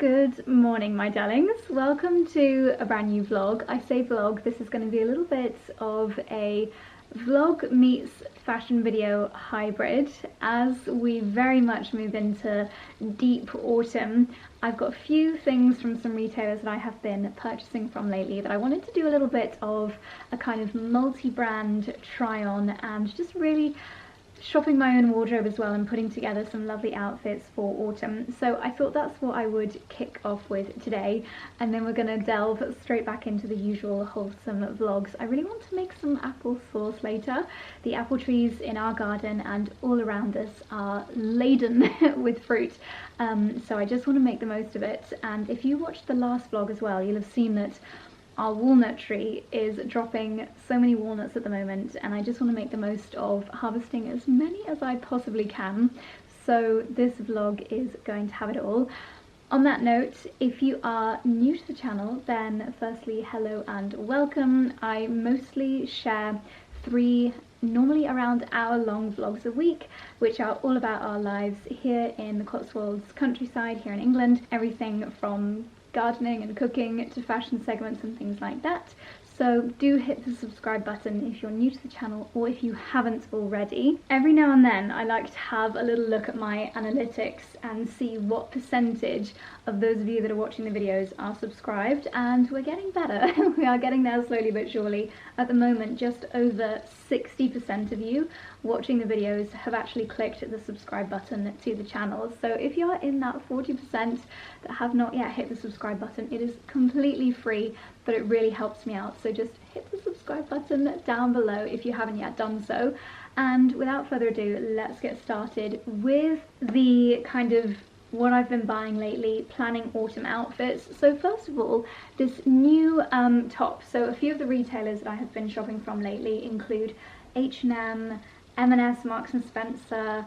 Good morning, my darlings. Welcome to a brand new vlog. I say vlog, this is going to be a little bit of a vlog meets fashion video hybrid as we very much move into deep autumn. I've got a few things from some retailers that I have been purchasing from lately that I wanted to do a little bit of a kind of multi-brand try on and just really shopping my own wardrobe as well and putting together some lovely outfits for autumn. So I thought that's what I would kick off with today, and then we're going to delve straight back into the usual wholesome vlogs. I really want to make some apple sauce later. The apple trees in our garden and all around us are laden with fruit, so I just want to make the most of it. And if you watched the last vlog as well, you'll have seen that our walnut tree is dropping so many walnuts at the moment, and I just want to make the most of harvesting as many as I possibly can. So this vlog is going to have it all. On that note, if you are new to the channel, then firstly, hello and welcome. I mostly share 3 normally around hour-long vlogs a week, which are all about our lives here in the Cotswolds countryside here in England. Everything from gardening and cooking to fashion segments and things like that. So do hit the subscribe button if you're new to the channel or if you haven't already. Every now and then I like to have a little look at my analytics and see what percentage of those of you that are watching the videos are subscribed, and we're getting better. We are getting there slowly but surely. At the moment, just over 60% of you watching the videos have actually clicked the subscribe button to the channel. So if you're in that 40% that have not yet hit the subscribe button, it is completely free, but it really helps me out. So just hit the subscribe button down below if you haven't yet done so. And without further ado, let's get started with the kind of what I've been buying lately, planning autumn outfits. So first of all, this new top. So a few of the retailers that I have been shopping from lately include H&M, M&S, Marks & Spencer,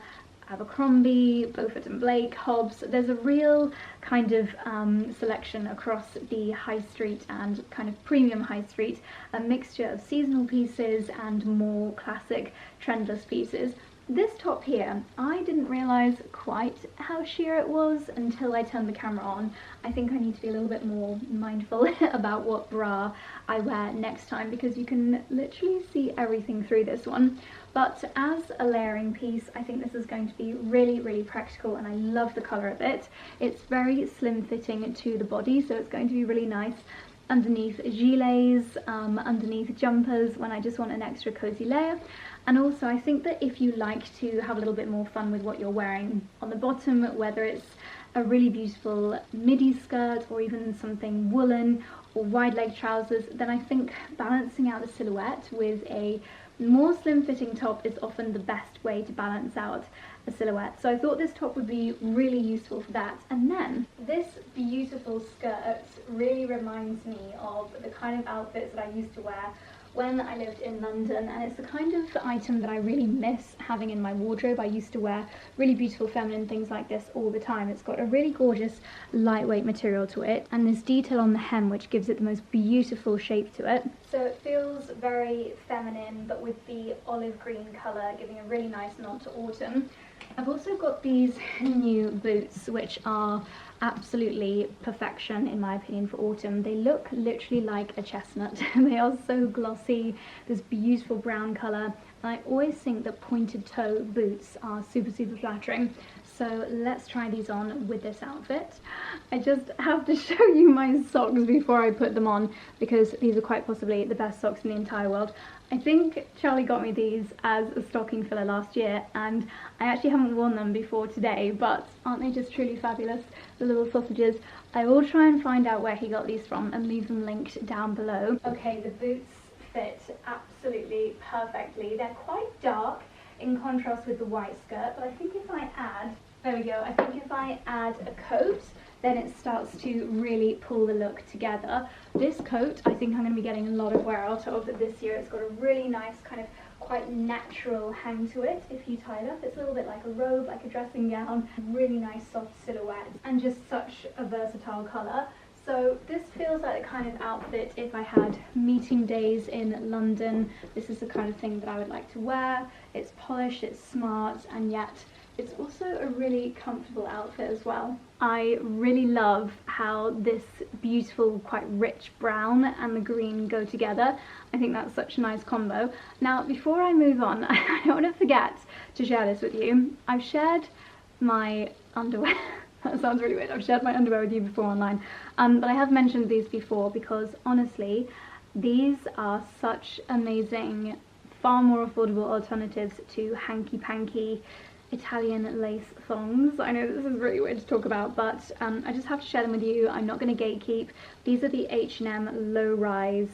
Abercrombie, Beaufort and Blake, Hobbs. There's a real kind of selection across the high street and kind of premium high street, a mixture of seasonal pieces and more classic trendless pieces. This top here, I didn't realise quite how sheer it was until I turned the camera on. I think I need to be a little bit more mindful about what bra I wear next time, because you can literally see everything through this one. But as a layering piece, I think this is going to be really, really practical, and I love the colour of it. It's very slim fitting to the body, so it's going to be really nice underneath gilets, underneath jumpers when I just want an extra cozy layer. And also I think that if you like to have a little bit more fun with what you're wearing on the bottom, whether it's a really beautiful midi skirt or even something woolen or wide leg trousers, then I think balancing out the silhouette with a more slim fitting top is often the best way to balance out a silhouette. So I thought this top would be really useful for that. And then this beautiful skirt really reminds me of the kind of outfits that I used to wear when I lived in London, and it's the kind of item that I really miss having in my wardrobe. I used to wear really beautiful feminine things like this all the time. It's got a really gorgeous lightweight material to it, and this detail on the hem which gives it the most beautiful shape to it. So it feels very feminine, but with the olive green colour giving a really nice nod to autumn. I've also got these new boots which are absolutely perfection in my opinion for autumn. They look literally like a chestnut. They are so glossy, this beautiful brown colour, and I always think that pointed toe boots are super flattering. So let's try these on with this outfit. I just have to show you my socks before I put them on, because these are quite possibly the best socks in the entire world. I think Charlie got me these as a stocking filler last year, and I actually haven't worn them before today, but aren't they just truly fabulous, the little sausages? I will try and find out where he got these from and leave them linked down below. Okay, the boots fit absolutely perfectly. They're quite dark in contrast with the white skirt, but I think if I add, there we go, I think if I add a coat, then it starts to really pull the look together. This coat I think I'm going to be getting a lot of wear out of this year. It's got a really nice kind of quite natural hang to it if you tie it up. It's a little bit like a robe, like a dressing gown, really nice soft silhouette, and just such a versatile colour. So this feels like the kind of outfit if I had meeting days in London. This is the kind of thing that I would like to wear. It's polished, it's smart, and yet it's also a really comfortable outfit as well. I really love how this beautiful, quite rich brown and the green go together. I think that's such a nice combo. Now, before I move on, I don't want to forget to share this with you. I've shared my underwear. That sounds really weird. I've shared my underwear with you before online, but I have mentioned these before because honestly, these are such amazing, far more affordable alternatives to hanky-panky Italian lace thongs. I know this is really weird to talk about, but I just have to share them with you. I'm not going to gatekeep. These are the H&M low-rise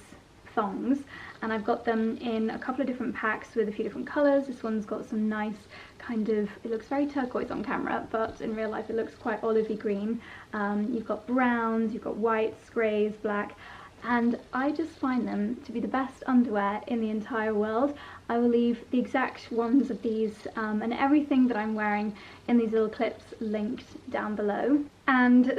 thongs, and I've got them in a couple of different packs with a few different colours. This one's got some nice kind of, it looks very turquoise on camera, but in real life it looks quite olivey green. You've got browns, you've got whites, greys, black, and I just find them to be the best underwear in the entire world. I will leave the exact ones of these and everything that I'm wearing in these little clips linked down below. And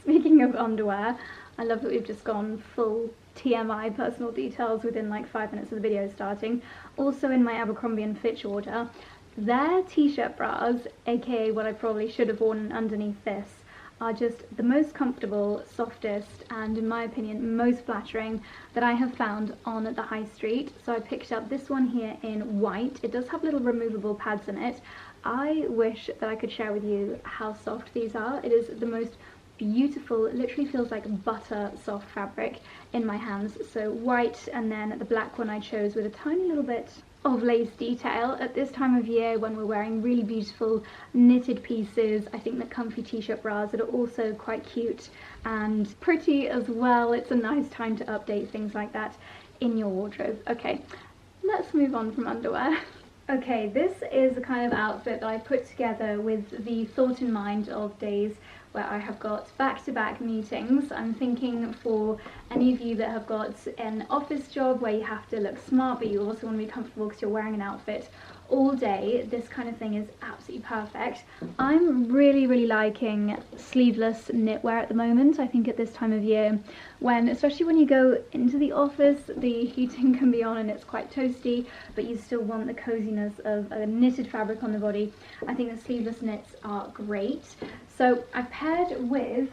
speaking of underwear, I love that we've just gone full TMI personal details within like 5 minutes of the video starting. Also in my Abercrombie & Fitch order, their t-shirt bras, aka what I probably should have worn underneath this, are just the most comfortable, softest, and in my opinion most flattering that I have found on the high street. So I picked up this one here in white. It does have little removable pads in it. I wish that I could share with you how soft these are. It is the most beautiful, it literally feels like butter soft fabric in my hands. So white, and then the black one I chose with a tiny little bit of lace detail. At this time of year when we're wearing really beautiful knitted pieces, I think that comfy t-shirt bras that are also quite cute and pretty as well. It's a nice time to update things like that in your wardrobe. Okay, let's move on from underwear. Okay, this is the kind of outfit that I put together with the thought in mind of days where I have got back-to-back meetings. I'm thinking for any of you that have got an office job where you have to look smart but you also want to be comfortable because you're wearing an outfit all day, this kind of thing is absolutely perfect. I'm really liking sleeveless knitwear at the moment. I think at this time of year, when especially when you go into the office, the heating can be on and it's quite toasty, but you still want the coziness of a knitted fabric on the body. I think the sleeveless knits are great. So I paired with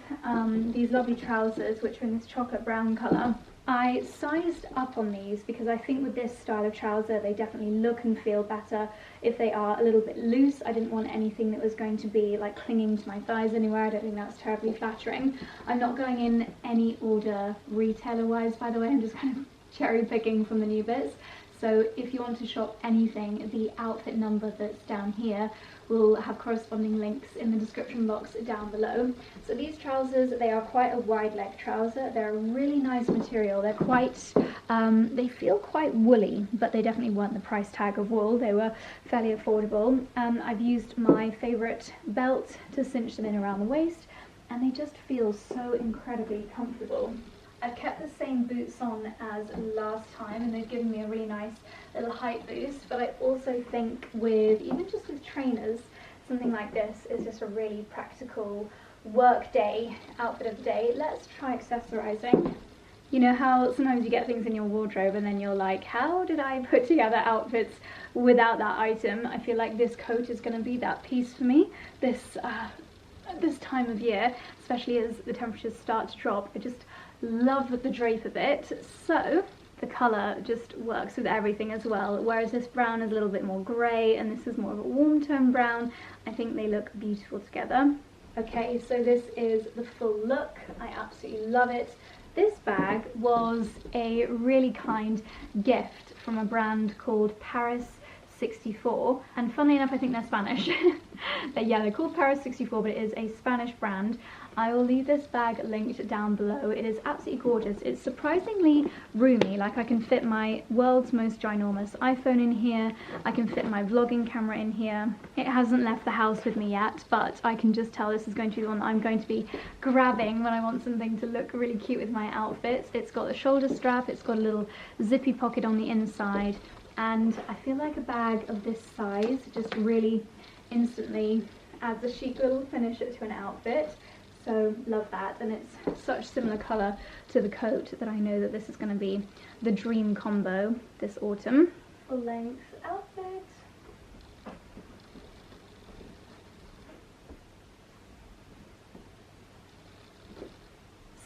these lovely trousers, which are in this chocolate brown colour. I sized up on these because I think with this style of trouser they definitely look and feel better if they are a little bit loose. I didn't want anything that was going to be like clinging to my thighs anywhere. I don't think that's terribly flattering. I'm not going in any order retailer wise, by the way. I'm just kind of cherry picking from the new bits. So if you want to shop anything, the outfit number that's down here will have corresponding links in the description box down below. So these trousers, they are quite a wide leg trouser. They're a really nice material. They're quite, they feel quite woolly, but they definitely weren't the price tag of wool. They were fairly affordable. I've used my favourite belt to cinch them in around the waist, and they just feel so incredibly comfortable. I've kept the same boots on as last time and they've given me a really nice little height boost, but I also think even just with trainers, something like this is just a really practical work day outfit of the day. Let's try accessorizing. You know how sometimes you get things in your wardrobe and then you're like, how did I put together outfits without that item? I feel like this coat is going to be that piece for me this time of year, especially as the temperatures start to drop. I just love the drape of it, so the colour just works with everything as well, whereas this brown is a little bit more grey and this is more of a warm tone brown. I think they look beautiful together. Okay, so this is the full look. I absolutely love it. This bag was a really kind gift from a brand called Paris 64, and funnily enough I think they're Spanish. They're called Paris 64, but it is a Spanish brand. I will leave this bag linked down below. It is absolutely gorgeous. It's surprisingly roomy, like I can fit my world's most ginormous iPhone in here, I can fit my vlogging camera in here. It hasn't left the house with me yet, but I can just tell this is going to be the one that I'm going to be grabbing when I want something to look really cute with my outfits. It's got a shoulder strap, it's got a little zippy pocket on the inside, and I feel like a bag of this size just really instantly adds a chic little finish to an outfit. So love that, and it's such similar colour to the coat that I know that this is going to be the dream combo this autumn. Full length outfit.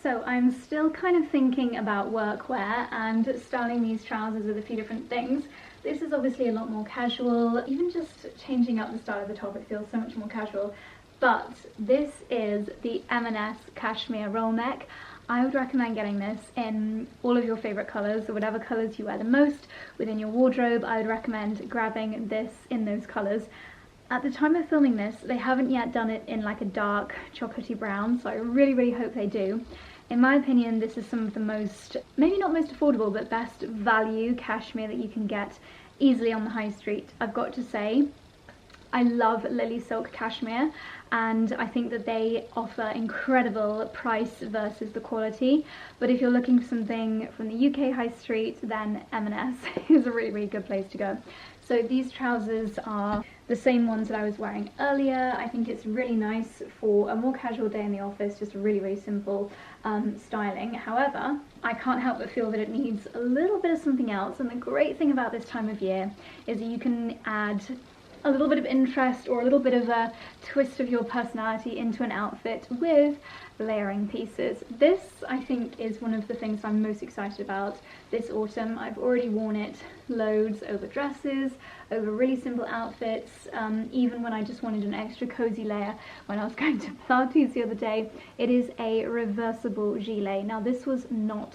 So I'm still kind of thinking about workwear and styling these trousers with a few different things. This is obviously a lot more casual, even just changing up the style of the top, it feels so much more casual. But this is the M&S cashmere roll neck. I would recommend getting this in all of your favourite colours, or whatever colours you wear the most within your wardrobe. I would recommend grabbing this in those colours. At the time of filming this, they haven't yet done it in like a dark chocolatey brown, so I really hope they do. In my opinion, this is some of the most, maybe not most affordable, but best value cashmere that you can get easily on the high street. I've got to say, I love Lily Silk cashmere, and I think that they offer incredible price versus the quality. But if you're looking for something from the UK high street, then M&S is a really good place to go. So these trousers are the same ones that I was wearing earlier. I think it's really nice for a more casual day in the office, just a really simple styling. However, I can't help but feel that it needs a little bit of something else, and the great thing about this time of year is that you can add a little bit of interest or a little bit of a twist of your personality into an outfit with layering pieces. This, I think, is one of the things I'm most excited about this autumn. I've already worn it loads over dresses, over really simple outfits, even when I just wanted an extra cozy layer when I was going to Pilates the other day. It is a reversible gilet. Now this was not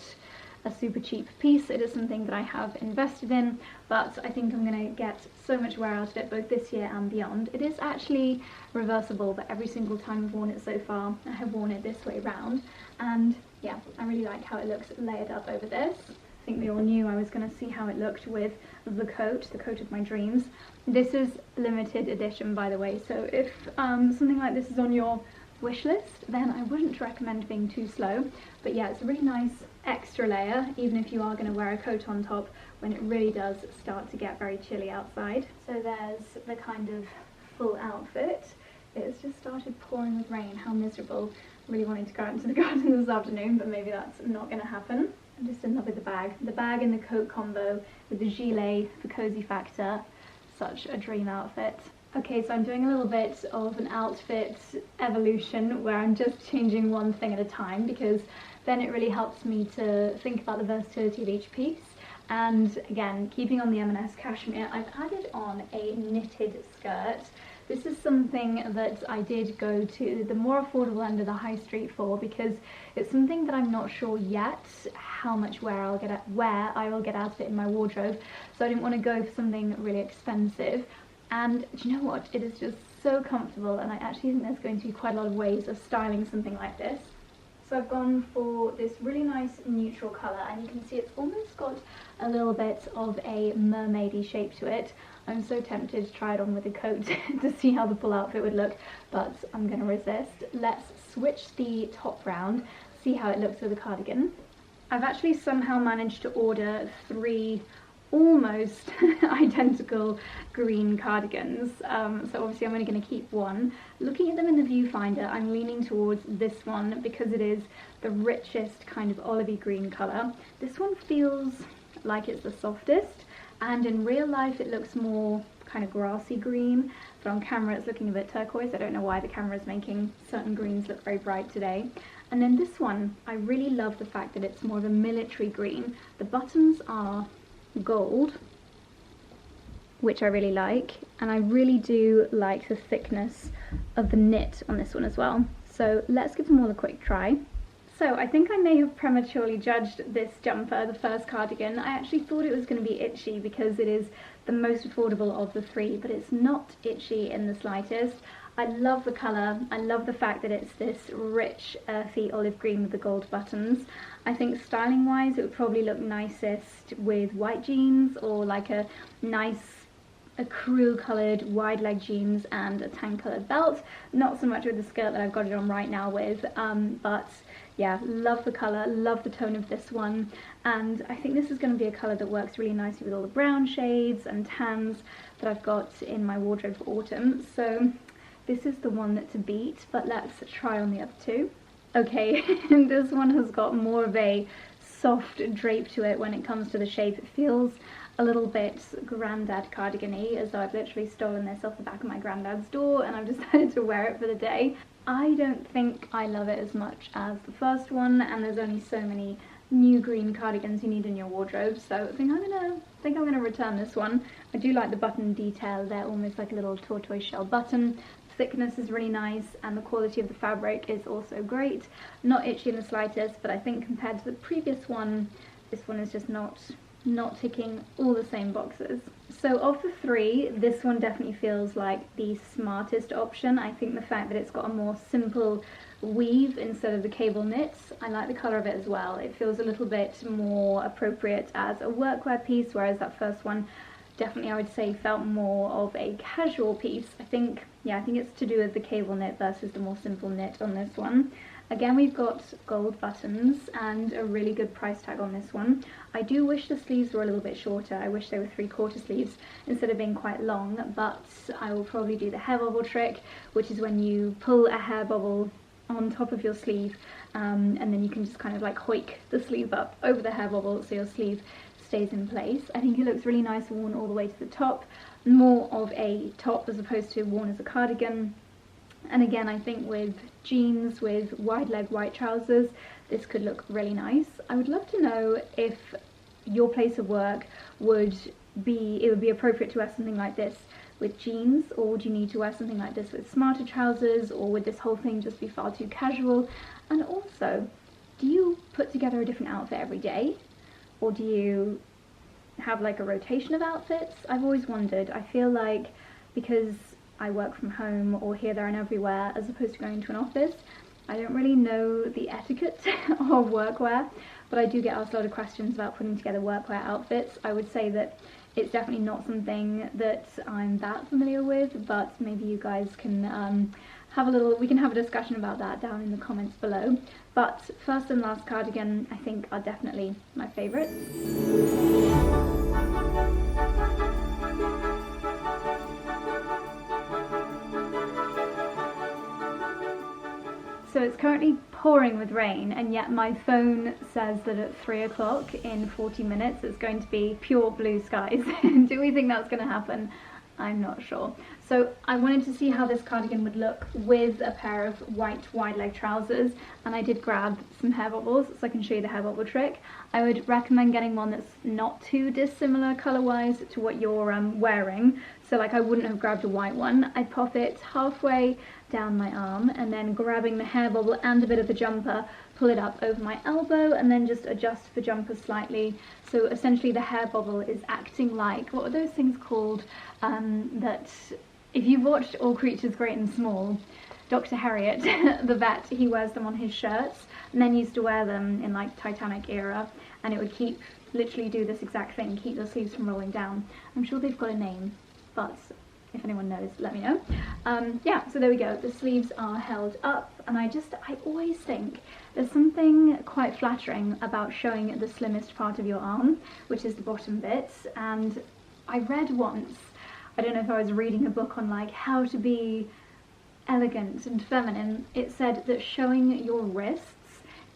a super cheap piece, it is something that I have invested in, but I think I'm going to get so much wear out of it both this year and beyond. It is actually reversible, but every single time I've worn it so far, I have worn it this way round, and yeah, I really like how it looks layered up over this. I think we all knew I was going to see how it looked with the coat of my dreams. This is limited edition, by the way, so if something like this is on your wish list, then I wouldn't recommend being too slow. But yeah, it's a really nice extra layer, even if you are going to wear a coat on top when it really does start to get very chilly outside. So there's the kind of full outfit. It's just started pouring with rain. How miserable. Really wanting to go out into the garden this afternoon, but maybe that's not going to happen. And just another the bag and the coat combo with the gilet for cozy factor. Such a dream outfit. Okay, so I'm doing a little bit of an outfit evolution where I'm just changing one thing at a time, because then it really helps me to think about the versatility of each piece. And again, keeping on the M&S cashmere, I've added on a knitted skirt. This is something that I did go to the more affordable end of the high street for, because it's something that I'm not sure yet how much wear I will get out of it in my wardrobe. So I didn't want to go for something really expensive. And do you know what? It is just so comfortable, and I actually think there's going to be quite a lot of ways of styling something like this. So I've gone for this really nice neutral colour, and you can see it's almost got a little bit of a mermaidy shape to it. I'm so tempted to try it on with a coat to see how the full outfit would look, but I'm going to resist. Let's switch the top round, see how it looks with a cardigan. I've actually somehow managed to order 3 almost identical green cardigans, so obviously I'm only going to keep one. Looking at them in the viewfinder, I'm leaning towards this one because it is the richest kind of olivey green colour. This one feels like it's the softest, and in real life it looks more kind of grassy green, but on camera it's looking a bit turquoise. I don't know why the camera is making certain greens look very bright today. And then this one, I really love the fact that it's more of a military green. The buttons are gold, which I really like, and I really do like the thickness of the knit on this one as well. So let's give them all a quick try. So I think I may have prematurely judged this jumper, the first cardigan. I actually thought it was going to be itchy because it is the most affordable of the 3, but it's not itchy in the slightest. I love the colour. I love the fact that it's this rich, earthy olive green with the gold buttons. I think styling wise it would probably look nicest with white jeans, or like a nice accru coloured wide leg jeans and a tan coloured belt. Not so much with the skirt that I've got it on right now with, but yeah, love the colour, love the tone of this one, and I think this is going to be a colour that works really nicely with all the brown shades and tans that I've got in my wardrobe for autumn. So this is the one to beat, but let's try on the other 2. Okay, this one has got more of a soft drape to it when it comes to the shape. It feels a little bit granddad cardigan-y, as though I've literally stolen this off the back of my granddad's door and I've decided to wear it for the day. I don't think I love it as much as the first one, and there's only so many new green cardigans you need in your wardrobe, so I think I'm gonna return this one. I do like the button detail. They're almost like a little tortoise shell button. The thickness is really nice, and the quality of the fabric is also great. Not itchy in the slightest, but I think compared to the previous one, this one is just not ticking all the same boxes. So of the three, this one definitely feels like the smartest option. I think the fact that it's got a more simple weave instead of the cable knits, I like the colour of it as well. It feels a little bit more appropriate as a workwear piece, whereas that first one definitely, I would say, felt more of a casual piece. I think it's to do with the cable knit versus the more simple knit on this one. Again, we've got gold buttons and a really good price tag on this one. I do wish the sleeves were a little bit shorter. I wish they were 3/4 sleeves instead of being quite long, but I will probably do the hair bubble trick, which is when you pull a hair bubble on top of your sleeve, and then you can just kind of like hoik the sleeve up over the hair bubble so your sleeve stays in place. I think it looks really nice worn all the way to the top, more of a top as opposed to worn as a cardigan. And again, I think with jeans with wide leg white trousers, this could look really nice. I would love to know if your place of work would be appropriate to wear something like this with jeans, or would you need to wear something like this with smarter trousers, or would this whole thing just be far too casual? And also, do you put together a different outfit every day, or do you have like a rotation of outfits? I've always wondered. I feel like because I work from home or here, there and everywhere, as opposed to going to an office, I don't really know the etiquette of workwear, but I do get asked a lot of questions about putting together workwear outfits. I would say that it's definitely not something that I'm that familiar with, but maybe you guys can we can have a discussion about that down in the comments below. But first and last cardigan, I think, are definitely my favourites. So it's currently pouring with rain, and yet my phone says that at 3 o'clock in 40 minutes it's going to be pure blue skies. Do we think that's going to happen? I'm not sure. So I wanted to see how this cardigan would look with a pair of white wide leg trousers, and I did grab some hair bubbles so I can show you the hair bubble trick. I would recommend getting one that's not too dissimilar colour wise to what you're wearing. So like, I wouldn't have grabbed a white one. I'd pop it halfway down my arm, and then grabbing the hair bubble and a bit of the jumper, pull it up over my elbow, and then just adjust the jumper slightly. So essentially the hair bubble is acting like, what are those things called, that if you've watched All Creatures Great and Small, Dr. Harriet, the vet, he wears them on his shirts, and then used to wear them in like Titanic era, and it would literally do this exact thing, keep the sleeves from rolling down. I'm sure they've got a name, but if anyone knows, let me know. Yeah, so there we go. The sleeves are held up, and I always think there's something quite flattering about showing the slimmest part of your arm, which is the bottom bit. And I read once, I don't know if I was reading a book on like how to be elegant and feminine, it said that showing your wrists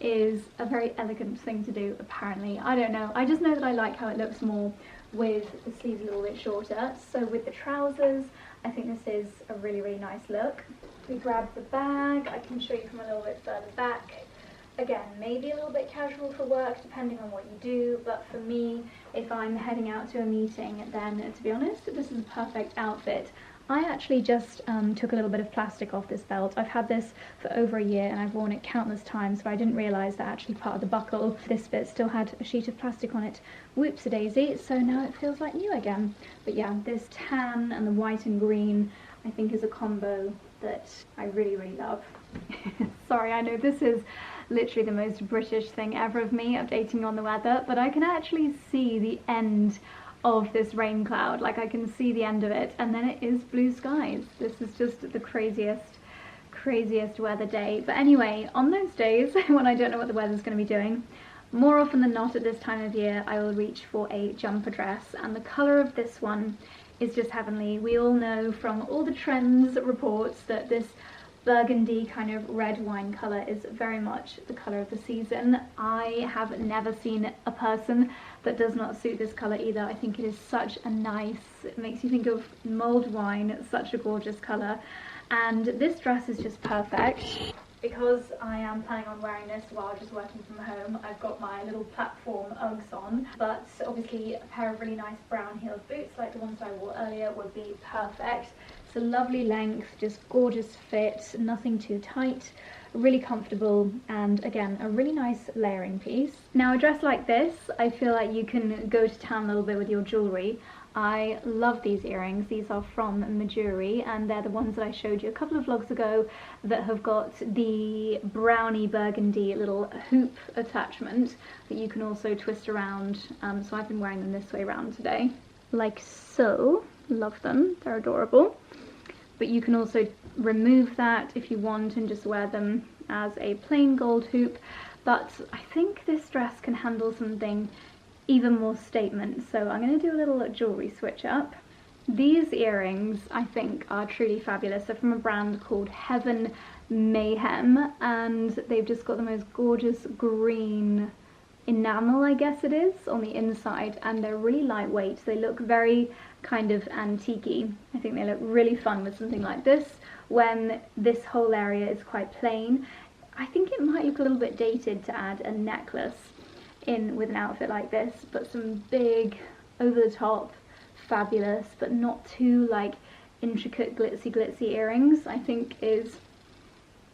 is a very elegant thing to do, apparently. I don't know, I just know that I like how it looks more with the sleeves a little bit shorter. So with the trousers, I think this is a really, really nice look. We grab the bag, I can show you from a little bit further back. Again, maybe a little bit casual for work, depending on what you do, but for me, if I'm heading out to a meeting, then to be honest, this is a perfect outfit. I actually just took a little bit of plastic off this belt. I've had this for over a year and I've worn it countless times, but I didn't realise that actually part of the buckle, this bit, still had a sheet of plastic on it. Whoops-a-daisy, so now it feels like new again. But yeah, this tan and the white and green, I think, is a combo that I really, really love. Sorry, I know this is literally the most British thing ever of me, updating on the weather, but I can actually see the end of this rain cloud. Like, I can see the end of it, and then it is blue skies. This is just the craziest weather day. But anyway, on those days when I don't know what the weather's going to be doing, more often than not at this time of year, I will reach for a jumper dress, and the colour of this one is just heavenly. We all know from all the trends reports that this burgundy kind of red wine colour is very much the colour of the season. I have never seen a person that does not suit this colour either. I think it is such a nice, it makes you think of mulled wine, such a gorgeous colour. And this dress is just perfect because I am planning on wearing this while just working from home. I've got my little platform Uggs on, but obviously a pair of really nice brown heeled boots like the ones I wore earlier would be perfect. It's a lovely length, just gorgeous fit, nothing too tight, really comfortable, and again, a really nice layering piece. Now a dress like this, I feel like you can go to town a little bit with your jewellery. I love these earrings. These are from 𝑭𝒊𝒏𝒅 and they're the ones that I showed you a couple of vlogs ago that have got the browny burgundy little hoop attachment that you can also twist around. So I've been wearing them this way around today, like so. Love them, they're adorable. But you can also remove that if you want and just wear them as a plain gold hoop. But I think this dress can handle something even more statement, so I'm going to do a little jewellery switch up. These earrings I think are truly fabulous. They're from a brand called Heaven Mayhem and they've just got the most gorgeous green enamel, I guess it is, on the inside, and they're really lightweight. They look very kind of antique-y. I think they look really fun with something like this when this whole area is quite plain. I think it might look a little bit dated to add a necklace in with an outfit like this, but some big over the top fabulous but not too like intricate glitzy earrings I think is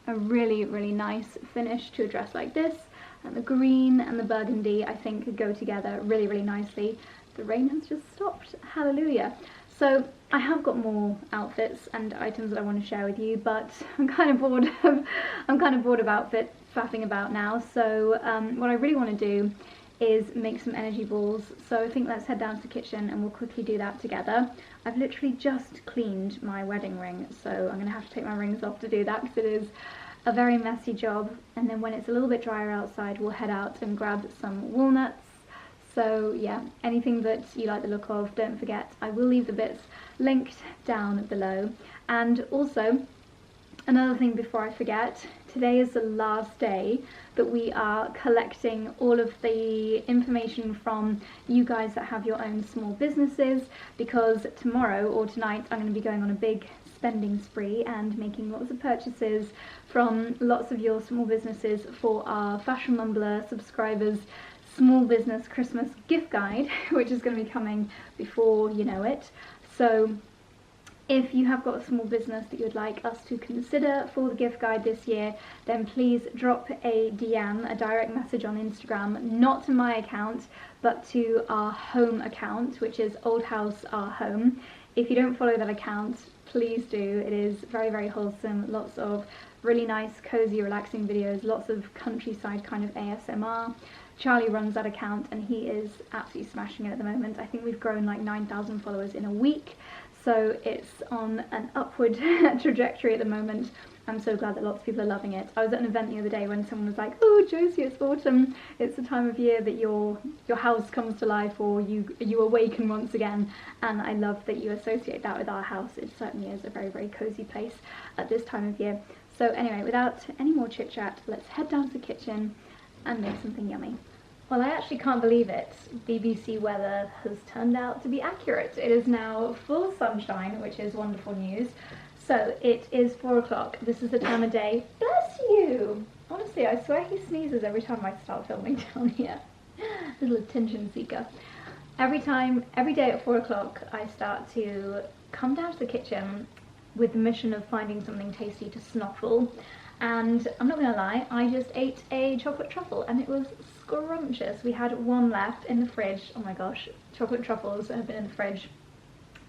a really nice finish to a dress like this. And the green and the burgundy I think go together really nicely. The rain has just stopped, hallelujah. So I have got more outfits and items that I want to share with you, but I'm kind of bored of outfit faffing about now. So what I really want to do is make some energy balls. So I think let's head down to the kitchen and we'll quickly do that together. I've literally just cleaned my wedding ring, so I'm going to have to take my rings off to do that because it is a very messy job. And then when it's a little bit drier outside, we'll head out and grab some walnuts. So yeah, anything that you like the look of, don't forget, I will leave the bits linked down below. And also, another thing before I forget, today is the last day that we are collecting all of the information from you guys that have your own small businesses, because tomorrow or tonight I'm going to be going on a big spending spree and making lots of purchases from lots of your small businesses for our Fashion Mumbler subscribers small business Christmas gift guide, which is going to be coming before you know it. So if you have got a small business that you'd like us to consider for the gift guide this year, then please drop a DM, a direct message on Instagram, not to my account, but to our home account, which is Old House Our Home. If you don't follow that account, please do. It is very wholesome, lots of really nice, cozy, relaxing videos, lots of countryside kind of ASMR. Charlie runs that account and he is absolutely smashing it at the moment. I think we've grown like 9,000 followers in a week, so it's on an upward trajectory at the moment. I'm so glad that lots of people are loving it. I was at an event the other day when someone was like, "Oh Josie, it's autumn, it's the time of year that your house comes to life, or you awaken once again," and I love that you associate that with our house. It certainly is a very cozy place at this time of year. So anyway, without any more chit chat, let's head down to the kitchen and make something yummy. Well, I actually can't believe it. BBC weather has turned out to be accurate. It is now full sunshine, which is wonderful news. So it is 4 o'clock. This is the time of day. Bless you! Honestly, I swear he sneezes every time I start filming down here. Little attention seeker. Every day at 4 o'clock, I start to come down to the kitchen with the mission of finding something tasty to snuffle. And I'm not gonna lie, I just ate a chocolate truffle and it was scrumptious. We had one left in the fridge. Oh my gosh, chocolate truffles have been in the fridge.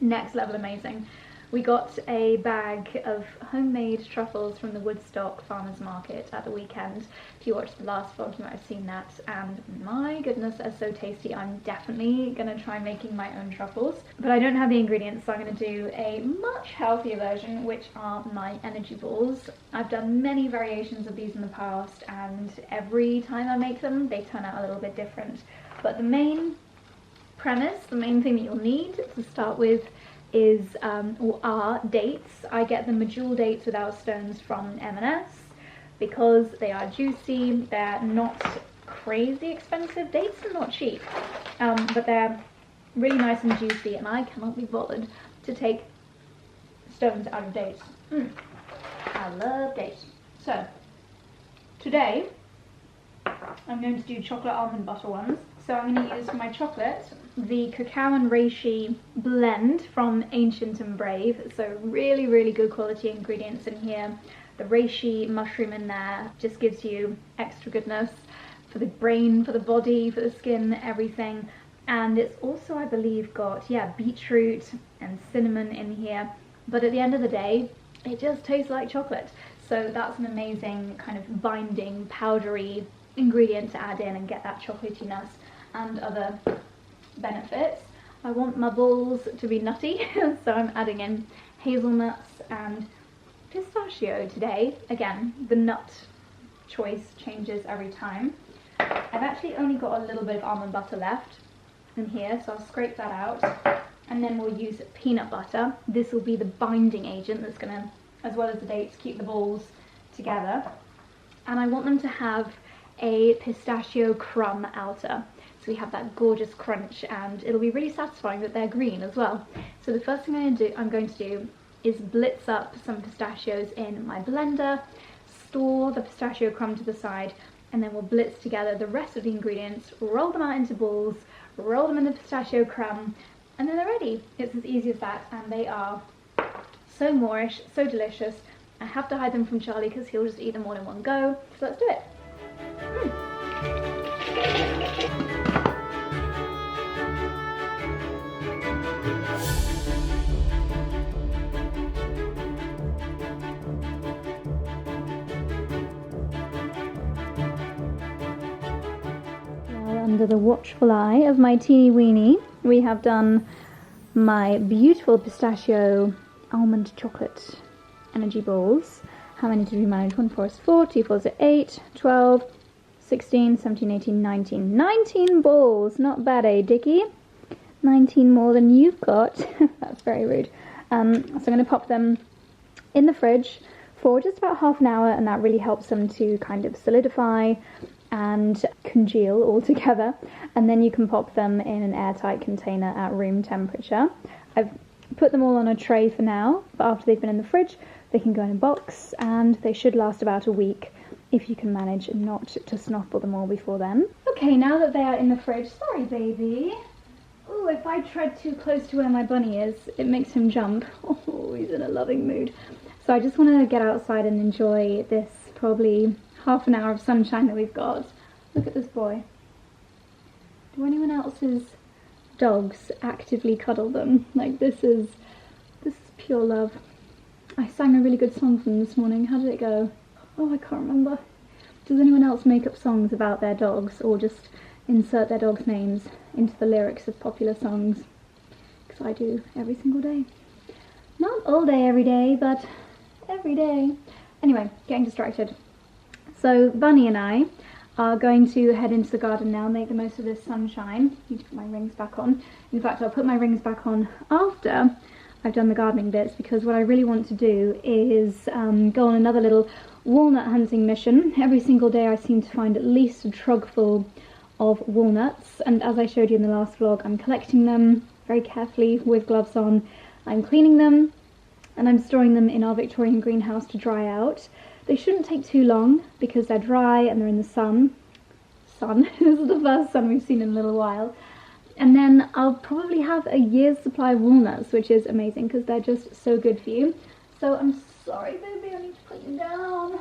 Next level amazing. We got a bag of homemade truffles from the Woodstock Farmers Market at the weekend. If you watched the last vlog, you might have seen that, and my goodness, they're so tasty. I'm definitely gonna try making my own truffles, but I don't have the ingredients, so I'm gonna do a much healthier version, which are my energy balls. I've done many variations of these in the past, and every time I make them, they turn out a little bit different. But the main premise, the main thing that you'll need to start with is are dates. I get the medjool dates without stones from M&S because they are juicy. They're not crazy expensive. Dates are not cheap, but they're really nice and juicy, and I cannot be bothered to take stones out of dates. I love dates. So, today, I'm going to do chocolate almond butter ones. So I'm going to use for my chocolate the cacao and reishi blend from 𝑭𝒆𝒐𝒏𝒅 𝙂. So really, really good quality ingredients in here. The reishi mushroom in there just gives you extra goodness for the brain, for the body, for the skin, everything. And it's also, I believe, got, yeah, beetroot and cinnamon in here. But at the end of the day, it just tastes like chocolate. So that's an amazing kind of binding, powdery ingredient to add in and get that chocolatiness and other benefits. I want my balls to be nutty, so I'm adding in hazelnuts and pistachio today. Again, the nut choice changes every time. I've actually only got a little bit of almond butter left in here, so I'll scrape that out. And then we'll use peanut butter. This will be the binding agent that's going to, as well as the dates, keep the balls together. And I want them to have a pistachio crumb outer, so we have that gorgeous crunch, and it'll be really satisfying that they're green as well. So the first thing I'm going to do is blitz up some pistachios in my blender, store the pistachio crumb to the side, and then we'll blitz together the rest of the ingredients, roll them out into balls, roll them in the pistachio crumb, and then they're ready. It's as easy as that, and they are so Moorish, so delicious. I have to hide them from Charlie because he'll just eat them all in one go, so let's do it. Well, under the watchful eye of my teeny weeny, we have done my beautiful pistachio almond chocolate energy balls. How many did we manage? 1, 4 is 4, 2, 4 is 8, 12, 16, 17, 18, 19. 19 balls! Not bad, eh, Dickie? 19 more than you've got. That's very rude. So I'm going to pop them in the fridge for just about half an hour, and that really helps them to kind of solidify and congeal all together. And then you can pop them in an airtight container at room temperature. I've put them all on a tray for now, but after they've been in the fridge, they can go in a box, and they should last about a week if you can manage not to snuffle them all before then. Okay, now that they are in the fridge, sorry baby. Oh, if I tread too close to where my bunny is, it makes him jump. Oh, he's in a loving mood. So I just want to get outside and enjoy this probably half an hour of sunshine that we've got. Look at this boy. Do anyone else's dogs actively cuddle them? Like, this is pure love. I sang a really good song for them this morning. How did it go? Oh, I can't remember. Does anyone else make up songs about their dogs, or just insert their dogs' names into the lyrics of popular songs? Because I do every single day. Not all day every day, but every day. Anyway, getting distracted. So Bunny and I are going to head into the garden now, make the most of this sunshine. I need to put my rings back on. In fact, I'll put my rings back on after I've done the gardening bits, because what I really want to do is go on another little walnut hunting mission. Every single day I seem to find at least a trug full of walnuts, and as I showed you in the last vlog, I'm collecting them very carefully with gloves on. I'm cleaning them, and I'm storing them in our Victorian greenhouse to dry out. They shouldn't take too long because they're dry and they're in the sun. This is the first sun we've seen in a little while. And then I'll probably have a year's supply of walnuts, which is amazing because they're just so good for you. So I'm sorry, baby, I need to put you down.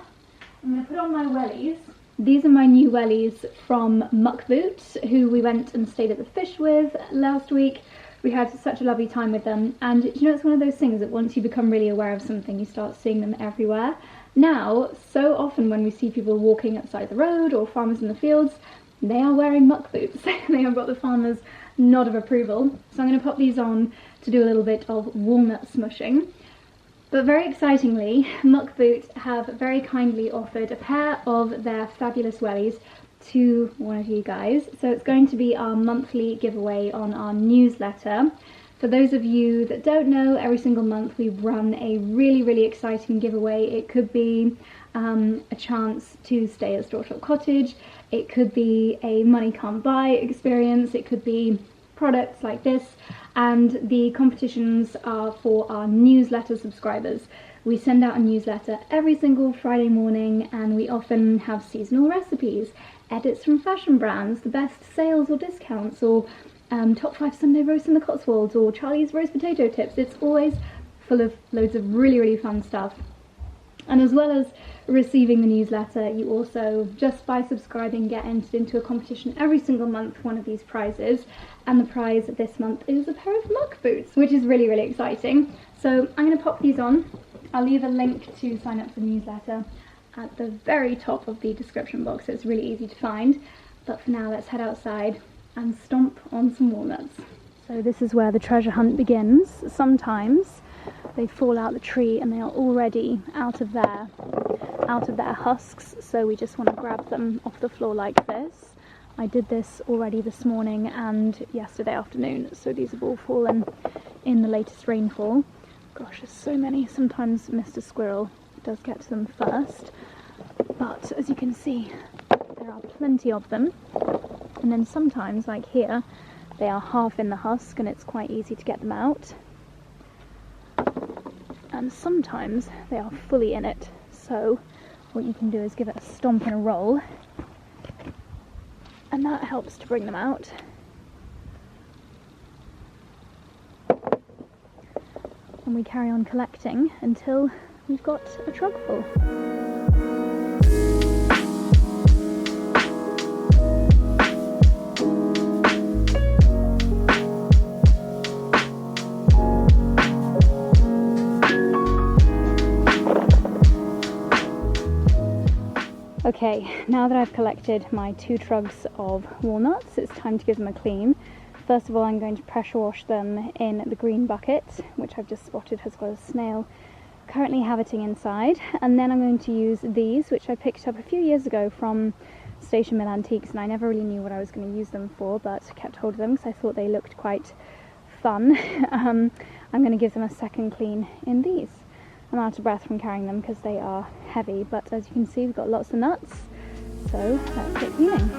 I'm going to put on my wellies. These are my new wellies from 𝑭𝒊𝒏𝒅, who we went and stayed at the fish with last week. We had such a lovely time with them. And you know, it's one of those things that once you become really aware of something, you start seeing them everywhere. Now, so often when we see people walking outside the road or farmers in the fields, they are wearing muck boots. They have got the farmer's nod of approval. So I'm going to pop these on to do a little bit of walnut smushing. But very excitingly, 𝑭𝒊𝒏𝒅 have very kindly offered a pair of their fabulous wellies to one of you guys. So it's going to be our monthly giveaway on our newsletter. For those of you that don't know, every single month we run a really, really exciting giveaway. It could be a chance to stay at Strawtop Cottage. It could be a money can't buy experience. It could be products like this. And the competitions are for our newsletter subscribers. We send out a newsletter every single Friday morning, and we often have seasonal recipes, edits from fashion brands, the best sales or discounts, or top 5 Sunday roasts in the Cotswolds, or Charlie's roast potato tips. It's always full of loads of really fun stuff. And as well as receiving the newsletter, you also, just by subscribing, get entered into a competition every single month for one of these prizes. And the prize this month is a pair of muck boots, which is really exciting. So I'm going to pop these on. I'll leave a link to sign up for the newsletter at the very top of the description box, so it's really easy to find. But for now, let's head outside and stomp on some walnuts. So this is where the treasure hunt begins. Sometimes they fall out the tree and they are already out of their husks, so we just want to grab them off the floor like this. I did this already this morning and yesterday afternoon, so these have all fallen in the latest rainfall. Gosh, there's so many. Sometimes Mr. Squirrel does get to them first, but as you can see, there are plenty of them. And then sometimes, like here, they are half in the husk and it's quite easy to get them out. And sometimes they are fully in it, so what you can do is give it a stomp and a roll, and that helps to bring them out. And we carry on collecting until we've got a truck full. Okay, now that I've collected my 2 trugs of walnuts, it's time to give them a clean. First of all, I'm going to pressure wash them in the green bucket, which I've just spotted has got a snail currently habiting inside. And then I'm going to use these, which I picked up a few years ago from Station Mill Antiques, and I never really knew what I was going to use them for, but kept hold of them because I thought they looked quite fun. I'm going to give them a second clean in these. I'm out of breath from carrying them because they are heavy, but as you can see, we've got lots of nuts, so let's get cleaning.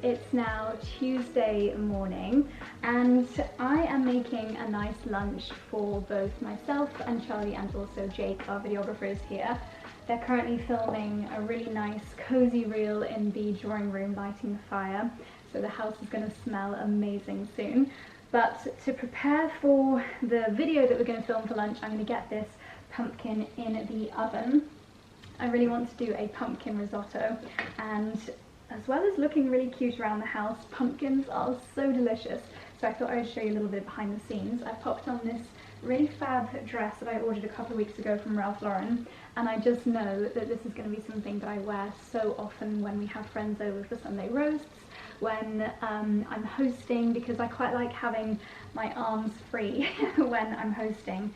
It's now Tuesday morning and I am making a nice lunch for both myself and Charlie, and also Jake, our videographer, is here. They're currently filming a really nice cozy reel in the drawing room, lighting the fire, so the house is going to smell amazing soon. But to prepare for the video that we're going to film for lunch, I'm going to get this pumpkin in the oven. I really want to do a pumpkin risotto, and as well as looking really cute around the house, pumpkins are so delicious. So I thought I would show you a little bit behind the scenes. I popped on this really fab dress that I ordered a couple of weeks ago from Ralph Lauren, and I just know that this is going to be something that I wear so often when we have friends over for Sunday roasts, when I'm hosting, because I quite like having my arms free when I'm hosting.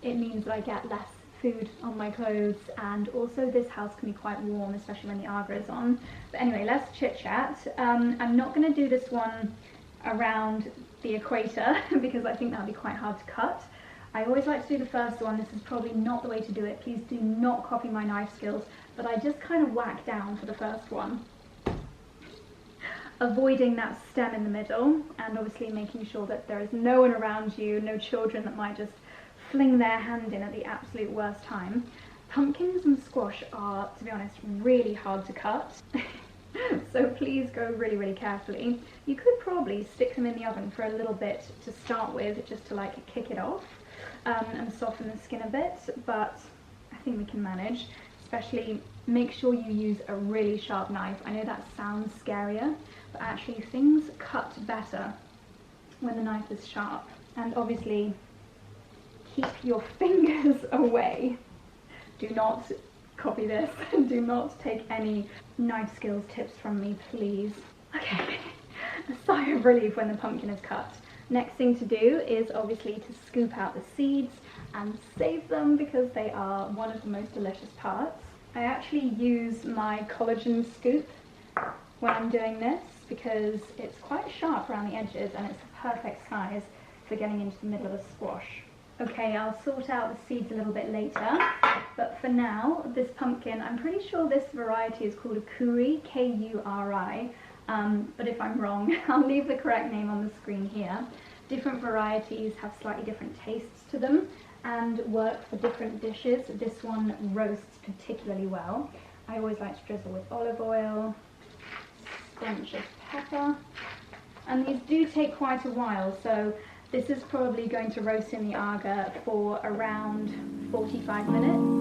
It means that I get less food on my clothes, and also this house can be quite warm, especially when the 𝑭𝒂𝒑 is on. But anyway, let's chit chat. I'm not going to do this one around the equator because I think that would be quite hard to cut. I always like to do the first one. This is probably not the way to do it. Please do not copy my knife skills, but I just kind of whack down for the first one, avoiding that stem in the middle, and obviously making sure that there is no one around you, no children that might just fling their hand in at the absolute worst time. Pumpkins and squash are, to be honest, really hard to cut. So please go really carefully. You could probably stick them in the oven for a little bit to start with, just to like kick it off and soften the skin a bit, but I think we can manage. Especially make sure you use a really sharp knife. I know that sounds scarier, but actually things cut better when the knife is sharp. And obviously keep your fingers away. Do not copy this. Do not take any knife skills tips from me, please. Okay, a sigh of relief when the pumpkin is cut. Next thing to do is obviously to scoop out the seeds and save them because they are one of the most delicious parts. I actually use my collagen scoop when I'm doing this because it's quite sharp around the edges and it's the perfect size for getting into the middle of a squash. Okay, I'll sort out the seeds a little bit later, but for now, this pumpkin, I'm pretty sure this variety is called a Kuri, K-U-R-I, but if I'm wrong, I'll leave the correct name on the screen here. Different varieties have slightly different tastes to them and work for different dishes. This one roasts particularly well. I always like to drizzle with olive oil, scrunch of pepper, and these do take quite a while, so this is probably going to roast in the 𝑭𝒂 for around 45 minutes.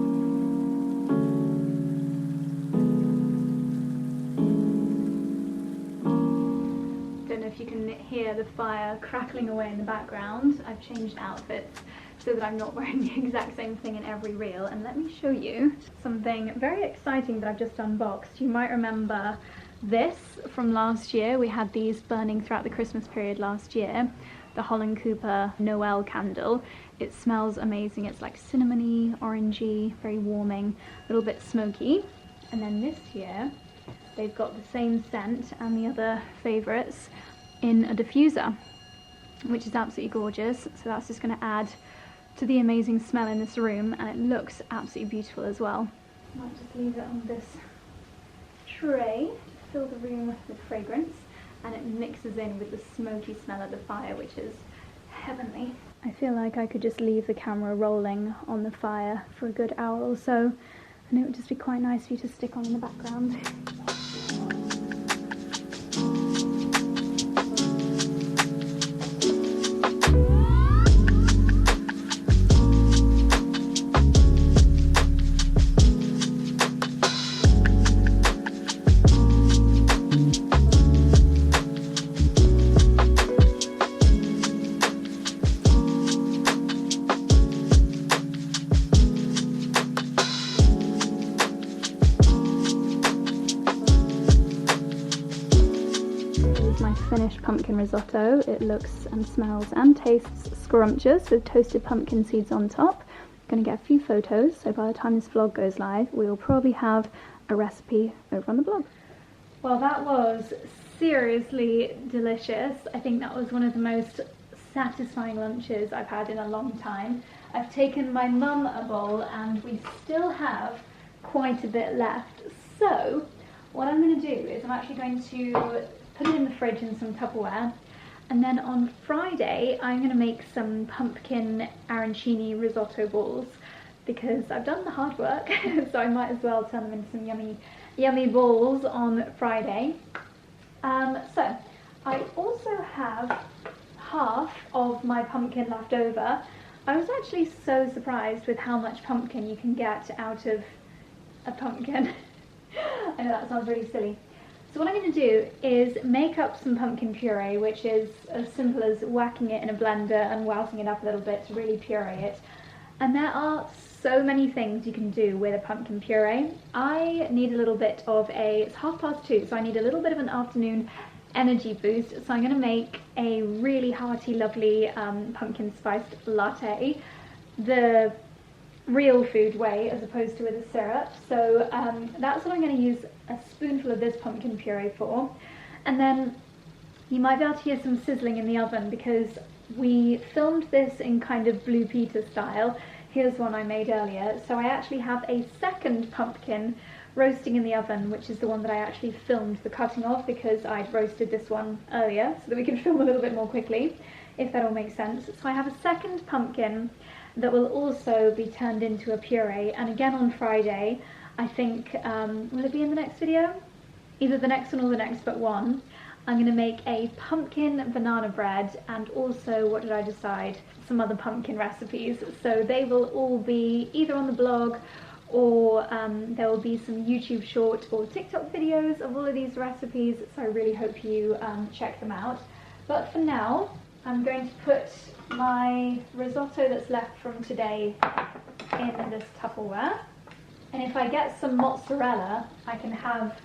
Don't know if you can hear the fire crackling away in the background. I've changed outfits so that I'm not wearing the exact same thing in every reel. And let me show you something very exciting that I've just unboxed. You might remember this from last year. We had these burning throughout the Christmas period last year. The 𝑭𝒊𝒏𝒅 Noel candle. It smells amazing. It's like cinnamony, orangey, very warming, a little bit smoky. And then this year, they've got the same scent and the other favourites in a diffuser, which is absolutely gorgeous. So that's just going to add to the amazing smell in this room, and it looks absolutely beautiful as well. I might just leave it on this tray to fill the room with fragrance. And it mixes in with the smoky smell of the fire, which is heavenly. I feel like I could just leave the camera rolling on the fire for a good hour or so, and it would just be quite nice for you to stick on in the background. Finished pumpkin risotto. It looks and smells and tastes scrumptious with toasted pumpkin seeds on top. I'm going to get a few photos, so by the time this vlog goes live we will probably have a recipe over on the blog. Well, that was seriously delicious. I think that was one of the most satisfying lunches I've had in a long time. I've taken my mum a bowl and we still have quite a bit left, so what I'm going to do is I'm actually going to put it in the fridge in some Tupperware, and then on Friday I'm going to make some pumpkin arancini risotto balls because I've done the hard work, so I might as well turn them into some yummy balls on Friday. So I also have half of my pumpkin left over. I was actually so surprised with how much pumpkin you can get out of a pumpkin. I know that sounds really silly. So what I'm going to do is make up some pumpkin puree, which is as simple as whacking it in a blender and wowsing it up a little bit to really puree it. And there are so many things you can do with a pumpkin puree. I need a little bit of it's 2:30, so I need a little bit of an afternoon energy boost. So I'm going to make a really hearty, lovely pumpkin spiced latte, the real food way as opposed to with a syrup. So that's what I'm going to use a spoonful of this pumpkin puree for. And then you might be able to hear some sizzling in the oven because we filmed this in kind of Blue Peter style. Here's one I made earlier. So I actually have a second pumpkin roasting in the oven, which is the one that I actually filmed the cutting of because I'd roasted this one earlier so that we can film a little bit more quickly, if that all makes sense. So I have a second pumpkin that will also be turned into a puree, and again on Friday, I think, will it be in the next video? Either the next one or the next but one. I'm going to make a pumpkin banana bread, and also, what did I decide? Some other pumpkin recipes. So they will all be either on the blog or there will be some YouTube short or TikTok videos of all of these recipes, so I really hope you check them out. But for now, I'm going to put my risotto that's left from today in this Tupperware. And if I get some mozzarella, I can have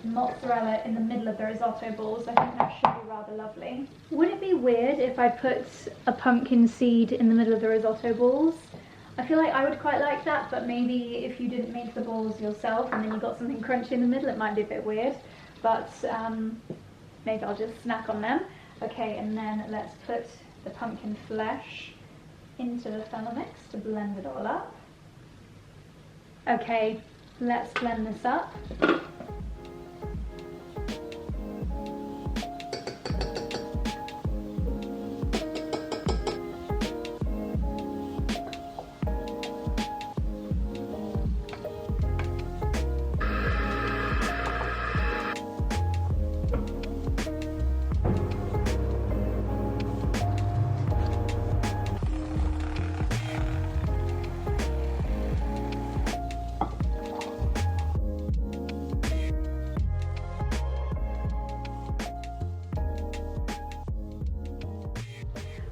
mozzarella in the middle of the risotto balls. I think that should be rather lovely. Would it be weird if I put a pumpkin seed in the middle of the risotto balls? I feel like I would quite like that, but maybe if you didn't make the balls yourself and then you got something crunchy in the middle, it might be a bit weird. but maybe I'll just snack on them. Okay, and then let's put the pumpkin flesh into the Thermomix to blend it all up. Okay, let's blend this up.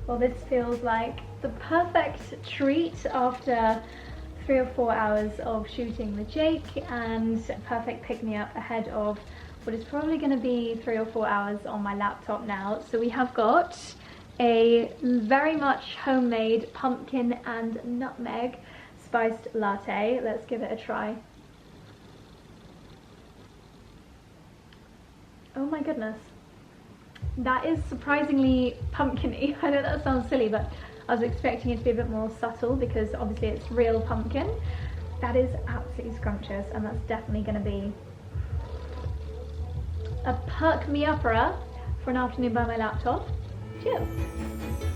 Well, this feels like the perfect treat after 3 or 4 hours of shooting with Jake, and a perfect pick-me-up ahead of what is probably going to be 3 or 4 hours on my laptop now. So we have got a very much homemade pumpkin and nutmeg spiced latte. Let's give it a try. Oh my goodness. That is surprisingly pumpkin-y. I know that sounds silly, but I was expecting it to be a bit more subtle because obviously it's real pumpkin. That is absolutely scrumptious, and that's definitely going to be a perk-me-upper for an afternoon by my laptop. Cheers!